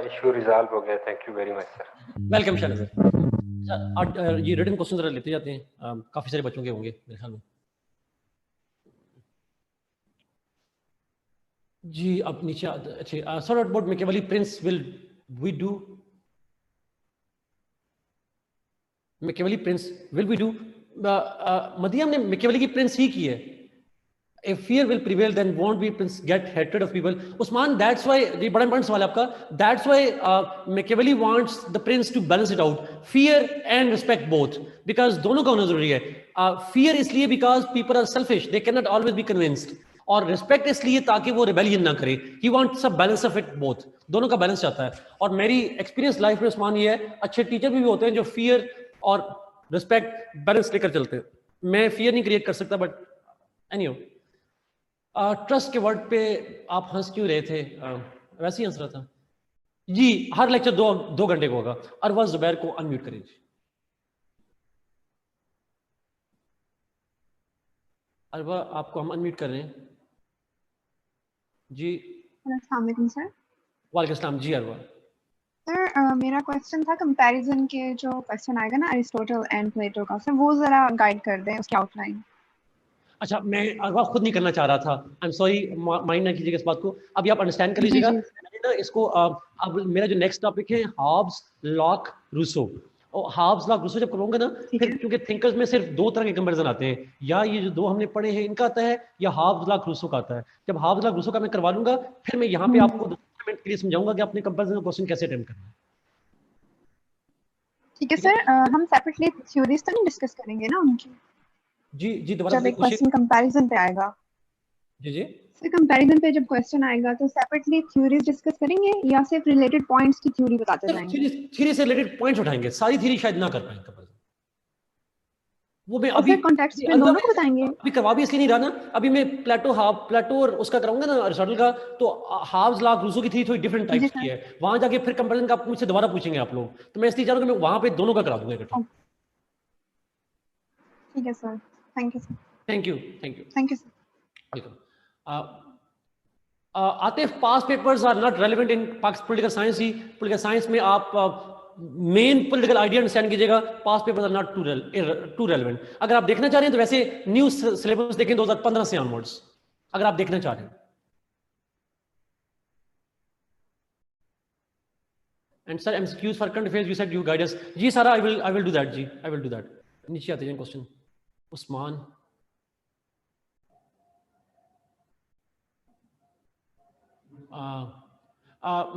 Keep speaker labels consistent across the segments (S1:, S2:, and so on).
S1: Issue resolve हो गया, thank you very much sir.
S2: Welcome Shanzar sir. ये रिटन क्वेश्चन जरा लेते जाते हैं, काफी सारे बच्चों के होंगे मेरे ख्याल में। जी अब नीचे अच्छा sir about Machiavelli Prince will we do Machiavelli Prince will we do मदियम ने मैकियावेली की प्रिंस ही की है। If fear will prevail, then won't we get hatred of people? Usman, that's why ये बड़ा important सवाल है आपका. That's why Machiavelli wants the prince to balance it out, fear and respect both, because दोनों का होना जरूरी है. Fear इसलिए because people are selfish, they cannot always be convinced. और respect इसलिए ताकि वो rebellion ना करे. He wants a balance of it both. दोनों का balance चाहता है. और मेरी experience life में उस्मान ये है, अच्छे teacher भी होते हैं जो fear और respect balance लेकर चलते हैं. मैं fear नहीं create कर सकता, but anyhow. ट्रस्ट के वर्ड पे आप हंस क्यों रहे थे? वैसे ही हंस रहा था जी। हर लेक्चर दो घंटे को होगा। अरवा जुबैर को अनम्यूट करें जी। अरवा आपको हम अनम्यूट कर रहे हैं जी।
S3: अस्सलाम वालेकुम सर।
S2: वालेकुम अस्सलाम जी। अरवा
S3: सर मेरा क्वेश्चन था कंपैरिजन के जो क्वेश्चन आएगा ना अरिस्टोटल एंड प्लेटो का, सर वो जरा गाइड कर दें उसकी आउटलाइन।
S2: अच्छा मैं अरवा खुद नहीं करना चाह रहा था, आई एम सॉरी, माइंड ना कीजिएगा इस बात को। अभी आप अंडरस्टैंड कर लीजिएगा। मैंने ना इसको अब मेरा जो नेक्स्ट टॉपिक है हॉब्स लॉक रूसो, और हॉब्स लॉक रूसो जब करूंगा ना फिर, क्योंकि थिंकर्स में सिर्फ दो तरह के कंपैरिजन आते हैं, या ये जो दो हमने पढ़े हैं इनका आता है, या हॉब्स लॉक रूसो का आता है। जब हॉब्स लॉक रूसो का मैं करवा लूंगा फिर मैं यहाँ पे आपको 2 मिनट के लिए समझाऊंगा कि अपने कंपैरिजन क्वेश्चन कैसे अटेम्प्ट करना है।
S3: ठीक है सर। हम सेपरेटली थ्योरीज तो नहीं डिस्कस करेंगे ना उनकी?
S2: जी जी दोबारा
S3: जब एक क्वेश्चन कंपैरिजन पे आएगा।
S2: जी जी
S3: सर कंपैरिजन पे जब क्वेश्चन आएगा तो सेपरेटली थ्योरीज डिस्कस करेंगे या सिर्फ रिलेटेड पॉइंट्स की थ्योरी बताते जाएंगे?
S2: थ्योरी से रिलेटेड पॉइंट्स उठाएंगे, सारी थ्योरी शायद ना कर पाएंगे कंपैरिजन। वो मैं अभी
S3: कॉन्टेक्स्ट में दोनों को बताएंगे।
S2: अभी करवा भी इसलिए नहीं रहा ना, अभी मैं प्लेटो और उसका कराऊंगा ना अरिस्टोटल का, तो हाफ्स लॉक रूसो की थी थोड़ी डिफरेंट टाइप्स की है। वहां जाके फिर कंपैरिजन का मुझसे दोबारा पूछेंगे आप लोग, तो मैं इसलिए चाह रहा हूं कि मैं वहां पे दोनों का करा दूंगा इकट्ठा।
S3: ठीक है sir, thank you sir.
S2: Thank you
S3: sir.
S2: Welcome. Atif, past papers are not relevant in political science ही। पॉलिटिकल साइंस में आप मेन पॉलिटिकल आइडिया अंडरस्टैंड कीजिएगा, past papers are not too relevant. अगर आप देखना चाह रहे हैं तो वैसे न्यू सिलेबस देखें 2015 से ऑनवर्ड्स, अगर आप देखना चाह रहे हैं। And sir MCQs for current affairs you said you guide us. जी Sara I will do that जी, आई विल डू दैट। नीचे आते हैं question. Usman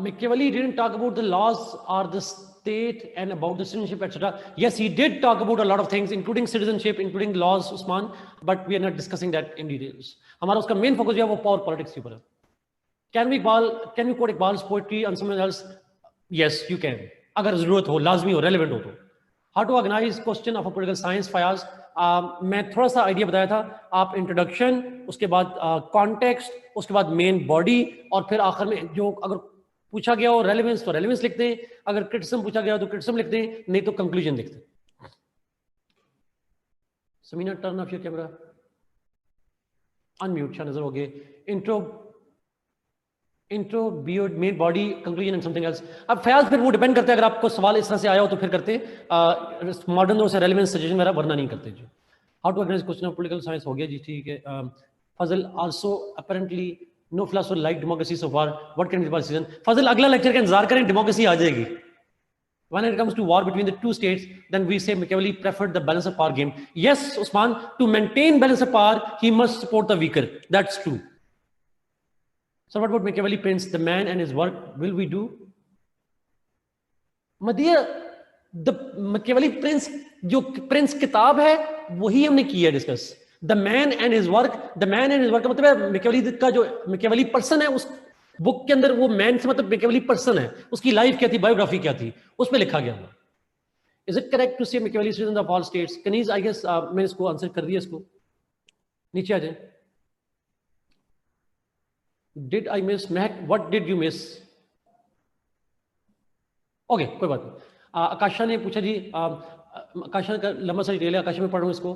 S2: Machiavelli didn't talk about the laws or the state and about the citizenship, etc. Yes, he did talk about a lot of things, including citizenship, including laws, Usman, but we are not discussing that in details. हमारा उसका main focus जो है वो power politics के ऊपर है। Can we quote Iqbal's poetry on someone else? Yes, you can. अगर जरूरत हो, लाजमी हो, relevant हो तो। How to organize question of a political science, Fayaz? मैं थोड़ा सा आइडिया बताया था, आप इंट्रोडक्शन, उसके बाद कॉन्टेक्स्ट, उसके बाद मेन बॉडी, और फिर आखिर में जो अगर पूछा गया हो रेलेवेंस तो रेलेवेंस लिखते हैं, अगर क्रिटिसिज्म पूछा गया हो तो क्रिटिसिज्म लिखते हैं, नहीं तो कंक्लूजन लिखते हैं। Sameena turn off your camera, unmute, शायद नजर हो गए। Intro beard main body conclusion and something else. अब फयाज फिर वो डिपेंड करते हैं, अगर आपको सवाल इस तरह से आया हो तो फिर करते मॉडर्न दौर से रेलेवेंस सजेशन वगैरह, वरना नहीं करते जी। How to organise question of political science हो गया जी, ठीक है। Fazal also apparently no philosopher like democracy so far, what can be the season? Fazal अगला लेक्चर का इंतजार करें, डेमोक्रेसी आ जाएगी। When it comes to war between the two states, then we say Machiavelli preferred the balance of power game. Yes, Usman, to maintain balance of power, he must support the weaker. That's true. So what about Machiavelli Prince, the man and his work, will we do? मदिया, the Machiavelli Prince, जो Prince किताब है वही हमने किया discuss. The man and his work, the man and his work का मतलब है Machiavelli का जो Machiavelli पर्सन है, उस बुक के अंदर वो मैन से मतलब Machiavelli पर्सन है, उसकी लाइफ क्या थी, बायोग्राफी क्या थी, उसमें लिखा गया हुआ। Is it correct to say Machiavelli citizen of all states? Kaneez, I guess मैंने इसको आंसर कर दिया। इसको नीचे आ जाए। Did I miss Mehak? What did you miss? Okay कोई बात नहीं। आकाशा ने पूछा जी आकाशा का लंबा सा डिटेल है, आकाशा में पढ़ रहा हूँ इसको।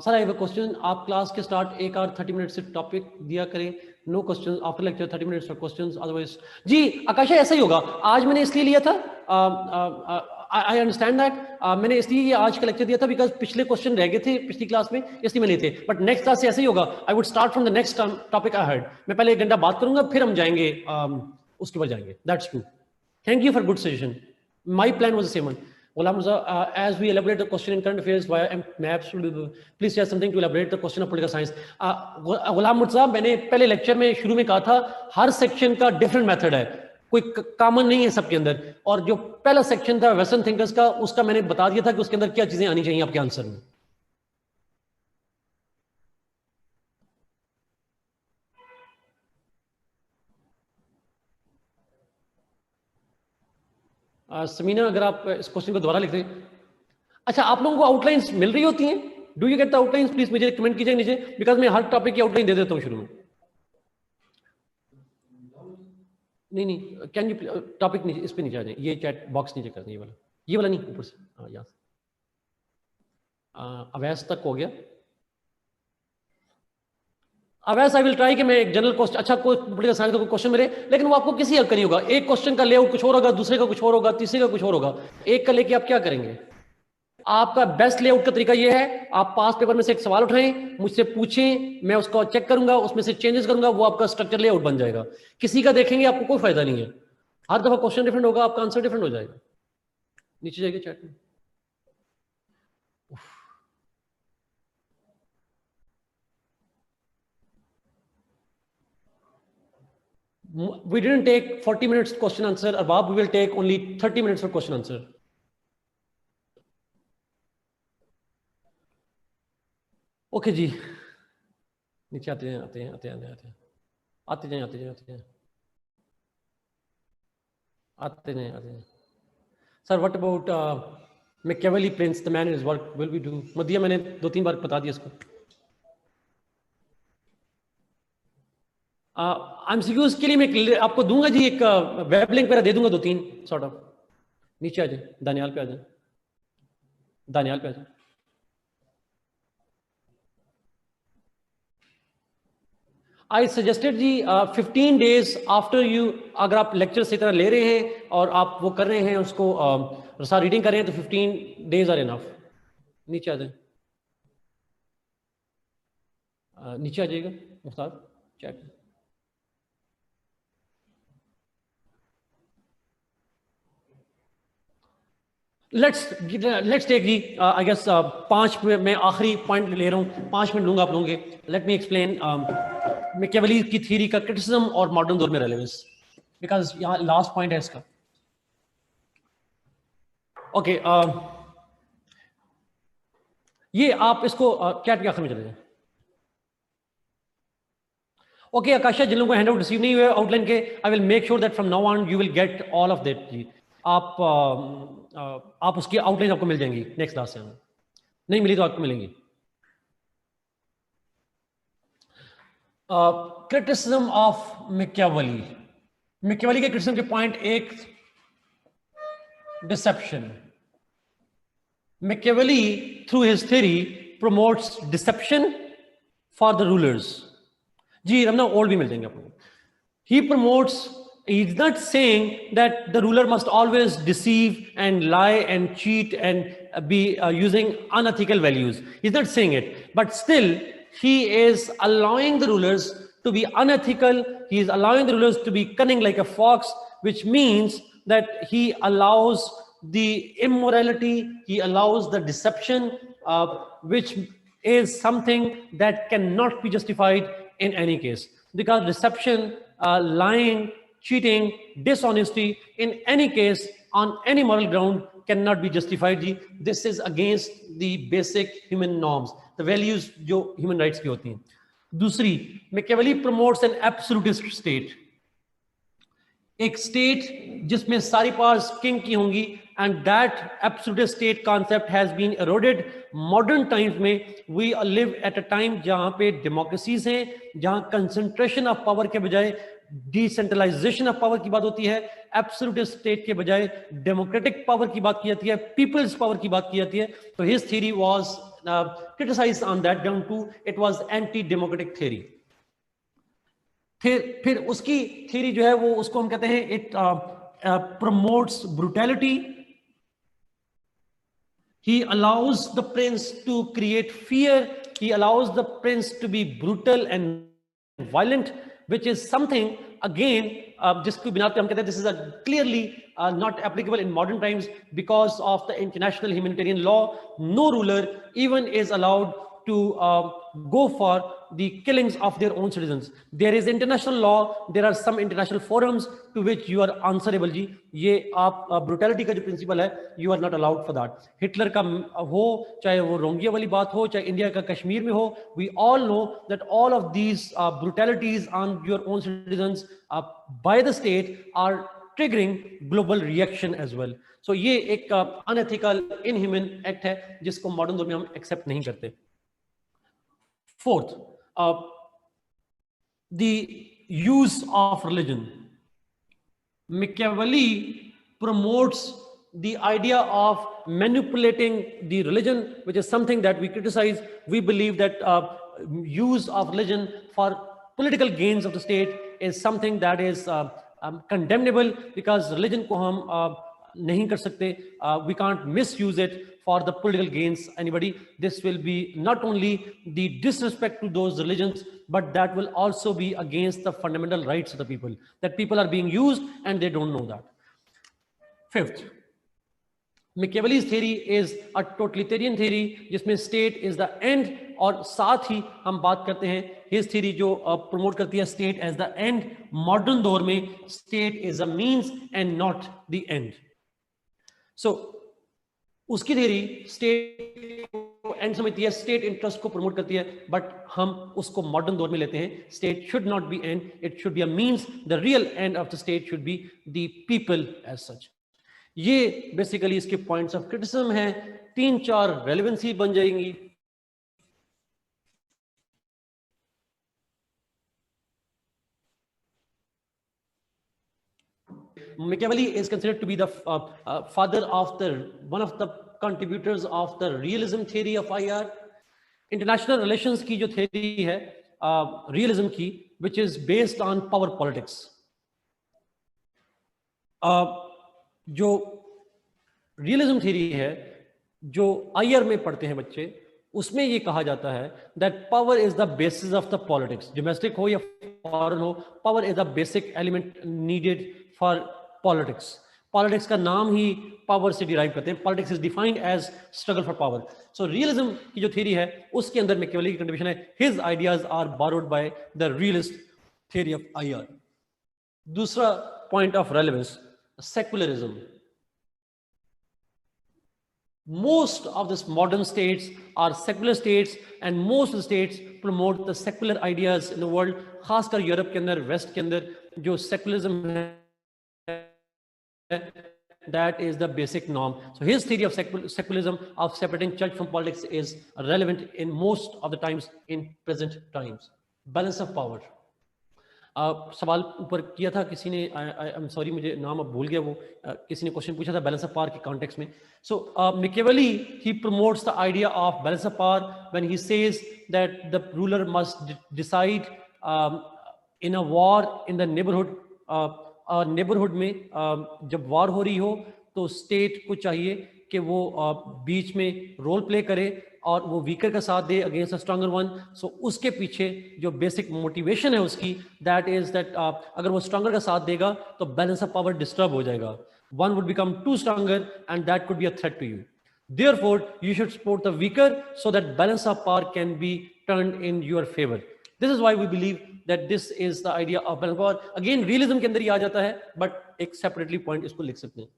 S2: Sir I have a question, आप क्लास के स्टार्ट 1 और 30 मिनट से टॉपिक दिया करें, no question after lecture 30 minutes for questions otherwise. जी आकाशा ऐसा ही होगा, आज मैंने इसलिए लिया था, आई अंडरस्टैंड दैट, मैंने इसलिए ये आज का लेक्चर दिया था बिकॉज पिछले क्वेश्चन रह गए थे पिछली क्लास में, इसलिए मैंने थे। बट नेक्स्ट क्लास से ऐसे ही होगा, I would start from the next topic I heard. मैं पहले 1 घंटा बात करूंगा, फिर हम जाएंगे उसके बाद जाएंगे। That's true, thank you for good suggestion, my plan was the same one. Ghulam Mirza, as we elaborate the question in current affairs via maps, please share something to elaborate the question of political science. Ghulam Mirza, मैंने पहले lecture में शुरू में कहा था हर section का different method है, कोई कॉमन नहीं है सबके अंदर। और जो पहला सेक्शन था वेस्टर्न थिंकर्स का, उसका मैंने बता दिया था कि उसके अंदर क्या चीजें आनी चाहिए आपके आंसर में। समीना, अगर आप इस क्वेश्चन को दोबारा लिख दें। अच्छा, आप लोगों को आउटलाइंस मिल रही होती हैं? Do you get the outlines? Please मुझे कमेंट कीजिए नीचे, बिकॉज मैं हर टॉपिक की आउटलाइन दे देता हूँ शुरू में। नहीं, कैन यू टॉपिक नीचे, इस पे नीचे आ जाए, ये चैट बॉक्स नीचे कर दें, ये वाला नहीं, ऊपर से। हाँ यहाँ अवैस तक हो गया। अवैस आई विल ट्राई कि मैं एक जनरल क्वेश्चन, अच्छा कोई बड़ी आसानी से कोई क्वेश्चन मेरे, लेकिन वो आपको किसी हल का नहीं होगा। एक क्वेश्चन का लेआउट कुछ और होगा, दूसरे का कुछ और होगा, तीसरे का कुछ और होगा। एक का लेके आप क्या करेंगे? आपका बेस्ट लेआउट का तरीका ये है, आप पास पेपर में से एक सवाल उठाएं, मुझसे पूछें, मैं उसको चेक करूंगा, उसमें से चेंजेस करूंगा, वो आपका स्ट्रक्चर लेआउट बन जाएगा। किसी का देखेंगे आपको कोई फायदा नहीं है, हर दफा क्वेश्चन डिफरेंट होगा, आपका आंसर डिफरेंट हो जाएगा। नीचे जाइए चैट में। We didn't take 40 minutes question answer, Arbab, we will take only 30 minutes for question answer. Okay जी, नीचे आते हैं आते हैं आते हैं आते हैं आते जाएं आते जाएं आते जाएं आते जाएं आते जाएं। Sir what about Machiavelli Prince, the man is work, will we do? मदिया मैंने 2-3 बार बता दिया इसको। एमसीक्यूज के लिए मैं आपको दूंगा जी, एक वेब लिंक मेरा दे दूंगा 2-3 सॉर्ट ऑफ। नीचे आ जाए, दानियाल पे आ जाए, दानियाल पे आ जाए। आई सजेस्टेड जी 15 डेज आफ्टर यू, अगर आप लेक्चर से तरह ले रहे हैं और आप वो कर रहे हैं उसको रसा रीडिंग कर रहे हैं, तो 15 डेज आर इनफ। नीचे आ जाए, नीचे आ जाइएगा मुख्तार चैट। लेट्स टेक जी, आई गेस 5 मैं आखिरी पॉइंट ले रहा हूँ, 5 मिनट लूंगा आप लोगों के। लेट मी एक्सप्लेन मैकियावेली की थ्योरी का क्रिटिसिज्म और मॉडर्न दौर में रेलेवेंस, बिकॉज यहाँ लास्ट पॉइंट है इसका। ओके, ये आप इसको चैट के आखिर में चले जाए। ओके आकाशा, जिन लोगों को हैंडआउट रिसीव नहीं हुए आउटलाइन के, I will make sure that from now on you will get all of that जी। आप उसकी आउटलाइन आपको मिल जाएंगी नेक्स्ट क्लास से, नहीं मिली तो आपको मिलेंगी। क्रिटिसिज्म ऑफ मैकियावेली, मैकियावेली के क्रिटिसिज्म के point 1, deception. Machiavelli through his theory promotes deception for the rulers. जी रमना ओल्ड भी मिल जाएंगे आपको। He promotes, he's not saying that the ruler must always deceive and lie and cheat and be using unethical values. He's not saying it, but still he is allowing the rulers to be unethical. He is allowing the rulers to be cunning like a fox, which means that he allows the immorality, he allows the deception, which is something that cannot be justified in any case. Because deception, lying, cheating, dishonesty, in any case, on any moral ground, cannot be justified. This is against the basic human norms, the values जो human rights की होती हैं. दूसरी, Machiavelli promotes an absolutist state. एक state जिसमें सारी powers king की होंगी, and that absolute state concept has been eroded. Modern times में we live at a time जहां पे डेमोक्रेसीज हैं, जहां कंसंट्रेशन ऑफ पावर के बजाय डिसेंट्रलाइजेशन ऑफ पावर की बात होती है, एब्सोल्यूट स्टेट के बजाय डेमोक्रेटिक पावर की बात की जाती है, पीपल्स पावर की बात की जाती है. तो his theory was criticised on that ground too, it was anti democratic theory. फिर उसकी थ्योरी जो है वो उसको हम कहते हैं it promotes brutality. He allows the prince to create fear. He allows the prince to be brutal and violent, which is something again जिसकी बिना पे हम कहते हैं this is a clearly not applicable in modern times because of the international humanitarian law. No ruler even is allowed to go for the killings of their own citizens. There is international law. There are some international forums to which you are answerable. जी ये आप brutality का जो principle है, you are not allowed for that. Hitler का हो, चाहे वो रोंगिया वाली बात हो, चाहे इंडिया का कश्मीर में हो, we all know that all of these brutalities on your own citizens by the state are triggering global reaction as well. So ये एक unethical, inhuman act है जिसको modern दौर में हम accept नहीं करते. Fourth, the use of religion. Machiavelli promotes the idea of manipulating the religion, which is something that we criticize. We believe that use of religion for political gains of the state is something that is condemnable, because religion को हम नहीं कर सकते. We can't misuse it for the political gains anybody. This will be not only the disrespect to those religions, but that will also be against the fundamental rights of the people, that people are being used and they don't know that. Fifth, Machiavelli's theory is a totalitarian theory जिसमें state is the end, और साथ ही हम बात करते हैं his theory जो promote करती है state as the end. Modern दौर में state is a means and not the end. So उसकी थ्योरी स्टेट को एंड समझती है, स्टेट इंटरेस्ट को प्रमोट करती है, बट हम उसको मॉडर्न दौर में लेते हैं. State should not be end, it should be a means. The real end of the state should be the people as such. ये बेसिकली इसके पॉइंट्स ऑफ क्रिटिसिज्म है. 3-4 रेलेवेंसी बन जाएंगी. Machiavelli is considered to be the father of one of the contributors of the realism theory of IR. International relations की जो theory है realism की, which is based on power politics. जो realism theory है जो IR में पढ़ते हैं बच्चे, उसमें ये कहा जाता है that power is the basis of the politics. Domestic हो या foreign हो, power is the basic element needed for politics. Politics का नाम ही power से derive करते हैं. Politics is defined as struggle for power. So realism की जो theory है उसके अंदर Machiavelli की contribution है. His ideas are borrowed by the realist theory of IR. दूसरा point of relevance, secularism. Most of the modern states are secular states, and most of the states promote the secular ideas in the world. खासकर Europe के अंदर, waste के अंदर जो secularism है, that is the basic norm. So his theory of secularism, of separating church from politics, is relevant in most of the times in present times. Balance of power. सवाल ऊपर किया था किसी ने, आई एम सॉरी मुझे नाम अब भूल गया, वो किसी ने क्वेश्चन पूछा था बैलेंस ऑफ पावर के कॉन्टेक्स्ट में. सो Machiavelli he promotes the idea of balance of power when he says that the ruler must decide in a war in the neighborhood. Neighbourhood में जब वार हो रही हो तो स्टेट को चाहिए कि वो बीच में रोल प्ले करे और वो वीकर का साथ दे अगेंस्ट अ स्ट्रॉन्गर वन. सो उसके पीछे जो बेसिक मोटिवेशन है उसकी, दैट इज दैट अगर वो स्ट्रॉन्गर का साथ देगा तो बैलेंस ऑफ पावर डिस्टर्ब हो जाएगा. One would become too stronger and that could be a threat to you. Therefore, you should support the weaker so that balance of power can be turned in your favor. This is why we believe that this is the idea of balance of power. Again, realism के अंदर ही आ जाता है, but एक separately point इसको लिख सकते हैं.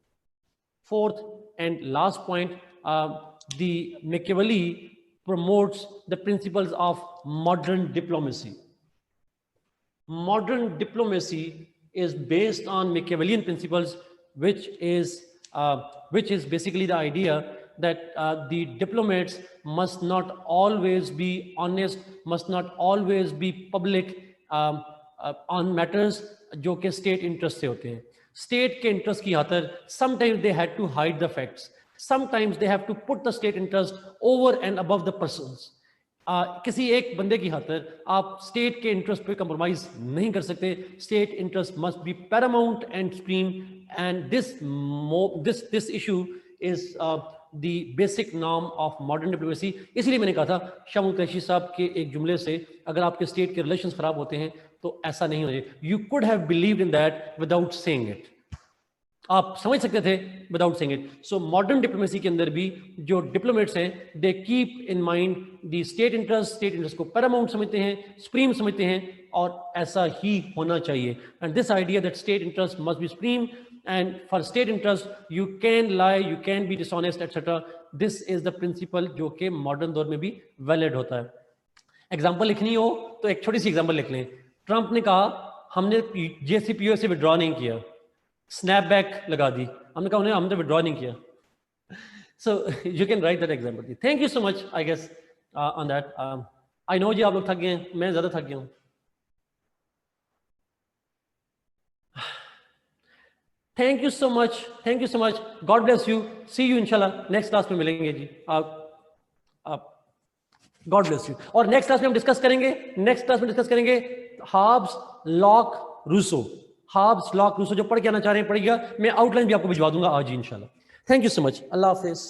S2: Fourth and last point, the Machiavelli promotes the principles of modern diplomacy. Modern diplomacy is based on Machiavellian principles, which is basically the idea that the diplomats must not always be honest, must not always be public on matters. जो कि state interest से होते हैं। State के interest की खातर sometimes they had to hide the facts, sometimes they have to put the state interest over and above the persons. किसी एक बंदे की खातर आप स्टेट के इंटरेस्ट पे कंप्रोमाइज नहीं कर सकते। State interest must B Paramount and supreme, and this issue is the basic norm of modern diplomacy. इसलिए मैंने कहा था शाह कुरैशी साहब के एक जुमले से, अगर आपके स्टेट के रिलेशंस खराब होते हैं तो ऐसा नहीं होना चाहिए। You could have believed in that without saying it, आप समझ सकते थे without saying it. So modern diplomacy के अंदर भी जो डिप्लोमेट्स हैं they keep in mind the state interest को पैरामाउंट समझते हैं, सुप्रीम समझते हैं, और ऐसा ही होना चाहिए। And this idea that state interest must be supreme, and for state interest you can lie, you can be dishonest etcetera, this is the principle जो कि मॉडर्न दौर में भी वैलिड होता है। एग्जाम्पल लिखनी हो तो एक छोटी सी एग्जाम्पल लिख लें। ट्रंप ने कहा हमने JCPOA से विड्रॉ नहीं किया, स्नैपबैक लगा दी, हमने कहा हमने विड्रॉ नहीं किया। So you can write that example. Thank you so much I guess on that. I know जी आप लोग थक गए हैं, मैं ज़्यादा थक गया हूँ। Thank you so much, thank you so much, God bless you, see you इंशाल्लाह नेक्स्ट क्लास में मिलेंगे जी। आप गॉड ब्लेस यू। और नेक्स्ट क्लास में हम डिस्कस करेंगे Hobbes, Locke, Rousseau. Hobbes, Locke, Rousseau जो पढ़ के आना चाह रहे हैं पढ़िएगा, मैं आउटलाइन भी आपको भिजवा दूंगा आज ही इंशाल्लाह। Thank you so much, Allah Hafiz.